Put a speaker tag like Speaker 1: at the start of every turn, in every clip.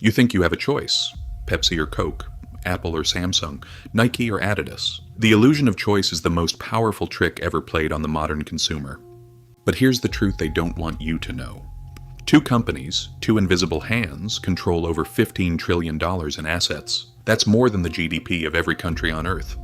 Speaker 1: You think you have a choice: Pepsi or Coke, Apple or Samsung, Nike or Adidas. The illusion of choice is the most powerful trick ever played on the modern consumer. But here's the truth they don't want you to know. Two companies, two invisible hands, control over $15 trillion in assets. That's more than the GDP of every country on Earth,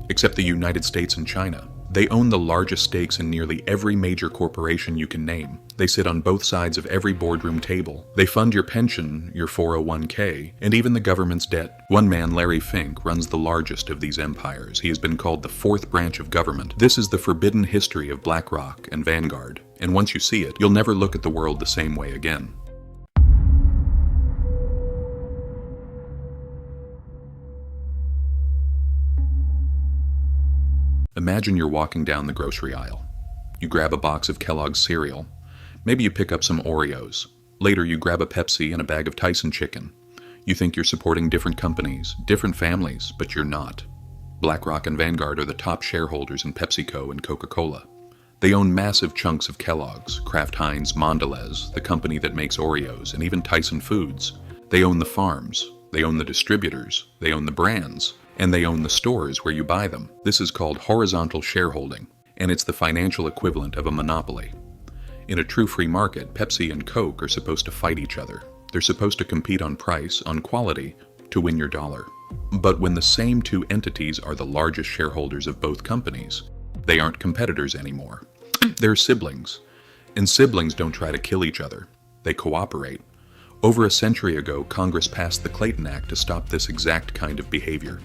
Speaker 1: except the United States and China. They own the largest stakes in nearly every major corporation you can name. They sit on both sides of every boardroom table. They fund your pension, your 401k, and even the government's debt. One man, Larry Fink, runs the largest of these empires. He has been called the fourth branch of government. This is the forbidden history of BlackRock and Vanguard. And once you see it, you'll never look at the world the same way again. Imagine you're walking down the grocery aisle. You grab a box of Kellogg's cereal. Maybe you pick up some Oreos. Later you grab a Pepsi and a bag of Tyson chicken. You think you're supporting different companies, different families, but you're not. BlackRock and Vanguard are the top shareholders in PepsiCo and Coca-Cola. They own massive chunks of Kellogg's, Kraft Heinz, Mondelez, the company that makes Oreos, and even Tyson Foods. They own the farms. They own the distributors. They own the brands. And they own the stores where you buy them. This is called horizontal shareholding, and it's the financial equivalent of a monopoly. In a true free market, Pepsi and Coke are supposed to fight each other. They're supposed to compete on price, on quality, to win your dollar. But when the same two entities are the largest shareholders of both companies, they aren't competitors anymore. They're siblings. And siblings don't try to kill each other. They cooperate. Over a century ago, Congress passed the Clayton Act to stop this exact kind of behavior.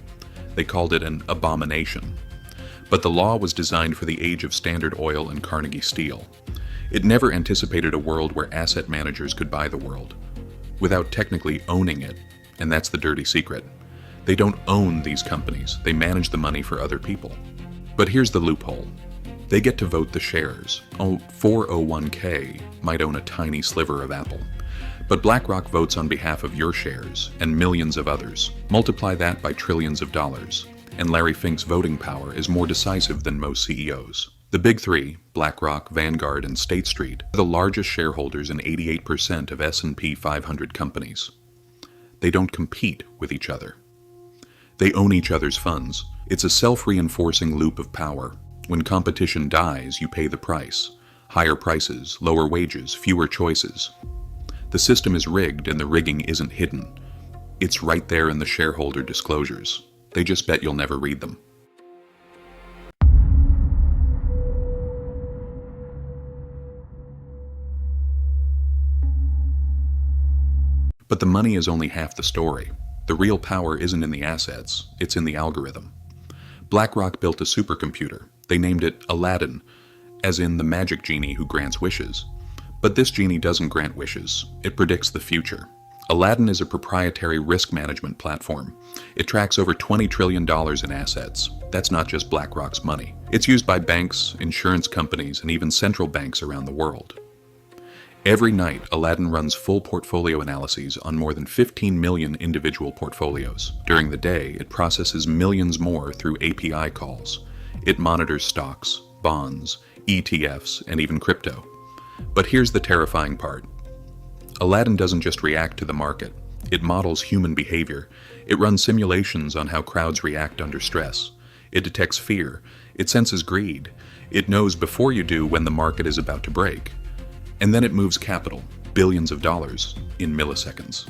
Speaker 1: They called it an abomination. But the law was designed for the age of Standard Oil and Carnegie Steel. It never anticipated a world where asset managers could buy the world without technically owning it, and that's the dirty secret. They don't own these companies, they manage the money for other people. But here's the loophole. They get to vote the shares. 401k might own a tiny sliver of Apple. But BlackRock votes on behalf of your shares and millions of others. Multiply that by trillions of dollars, and Larry Fink's voting power is more decisive than most CEOs. The big three, BlackRock, Vanguard, and State Street, are the largest shareholders in 88% of S&P 500 companies. They don't compete with each other. They own each other's funds. It's a self-reinforcing loop of power. When competition dies, you pay the price. Higher prices, lower wages, fewer choices. The system is rigged, and the rigging isn't hidden. It's right there in the shareholder disclosures. They just bet you'll never read them. But the money is only half the story. The real power isn't in the assets, it's in the algorithm. BlackRock built a supercomputer. They named it Aladdin, as in the magic genie who grants wishes. But this genie doesn't grant wishes. It predicts the future. Aladdin is a proprietary risk management platform. It tracks over $20 trillion in assets. That's not just BlackRock's money. It's used by banks, insurance companies, and even central banks around the world. Every night, Aladdin runs full portfolio analyses on more than 15 million individual portfolios. During the day, it processes millions more through API calls. It monitors stocks, bonds, ETFs, and even crypto. But here's the terrifying part. Aladdin doesn't just react to the market. It models human behavior. It runs simulations on how crowds react under stress. It detects fear. It senses greed. It knows before you do when the market is about to break. And then it moves capital, billions of dollars, in milliseconds.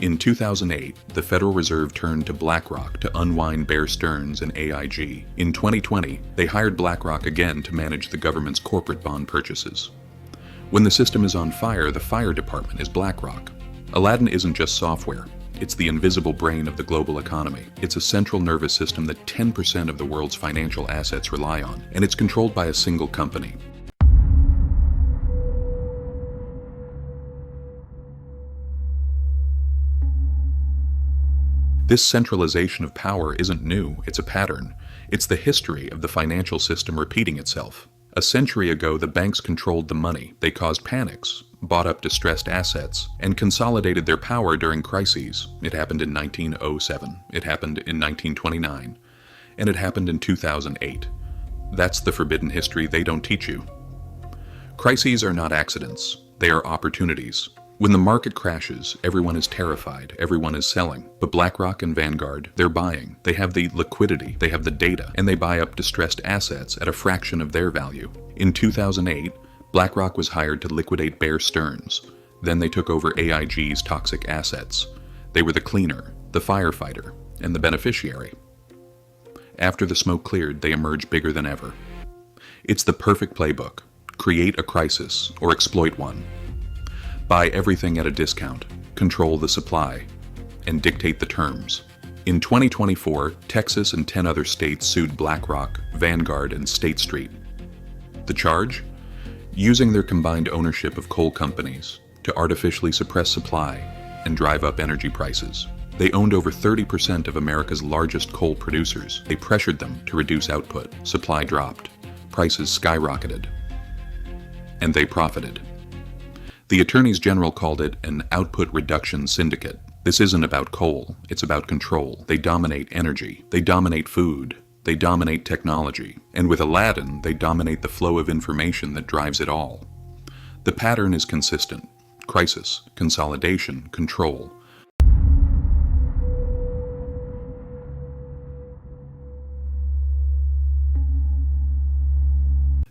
Speaker 1: In 2008, the Federal Reserve turned to BlackRock to unwind Bear Stearns and AIG. In 2020, they hired BlackRock again to manage the government's corporate bond purchases. When the system is on fire, the fire department is BlackRock. Aladdin isn't just software. It's the invisible brain of the global economy. It's a central nervous system that 10% of the world's financial assets rely on, and it's controlled by a single company. This centralization of power isn't new, it's a pattern. It's the history of the financial system repeating itself. A century ago, the banks controlled the money. They caused panics, bought up distressed assets, and consolidated their power during crises. It happened in 1907, it happened in 1929, and it happened in 2008. That's the forbidden history they don't teach you. Crises are not accidents, they are opportunities. When the market crashes, everyone is terrified, everyone is selling. But BlackRock and Vanguard, they're buying. They have the liquidity, they have the data, and they buy up distressed assets at a fraction of their value. In 2008, BlackRock was hired to liquidate Bear Stearns. Then they took over AIG's toxic assets. They were the cleaner, the firefighter, and the beneficiary. After the smoke cleared, they emerged bigger than ever. It's the perfect playbook. Create a crisis, or exploit one. Buy everything at a discount, control the supply, and dictate the terms. In 2024, Texas and 10 other states sued BlackRock, Vanguard, and State Street. The charge? Using their combined ownership of coal companies to artificially suppress supply and drive up energy prices. They owned over 30% of America's largest coal producers. They pressured them to reduce output. Supply dropped. Prices skyrocketed. And they profited. The attorneys general called it an output reduction syndicate. This isn't about coal, it's about control. They dominate energy, they dominate food, they dominate technology. And with Aladdin, they dominate the flow of information that drives it all. The pattern is consistent. Crisis, consolidation, control.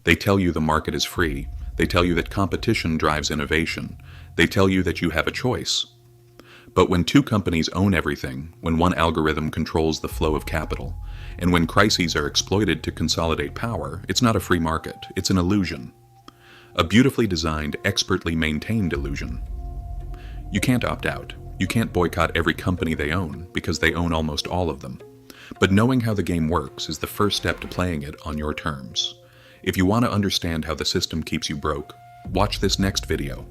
Speaker 1: They tell you the market is free. They tell you that competition drives innovation. They tell you that you have a choice. But when two companies own everything, when one algorithm controls the flow of capital, and when crises are exploited to consolidate power, it's not a free market, it's an illusion. A beautifully designed, expertly maintained illusion. You can't opt out. You can't boycott every company they own, because they own almost all of them. But knowing how the game works is the first step to playing it on your terms. If you want to understand how the system keeps you broke, watch this next video.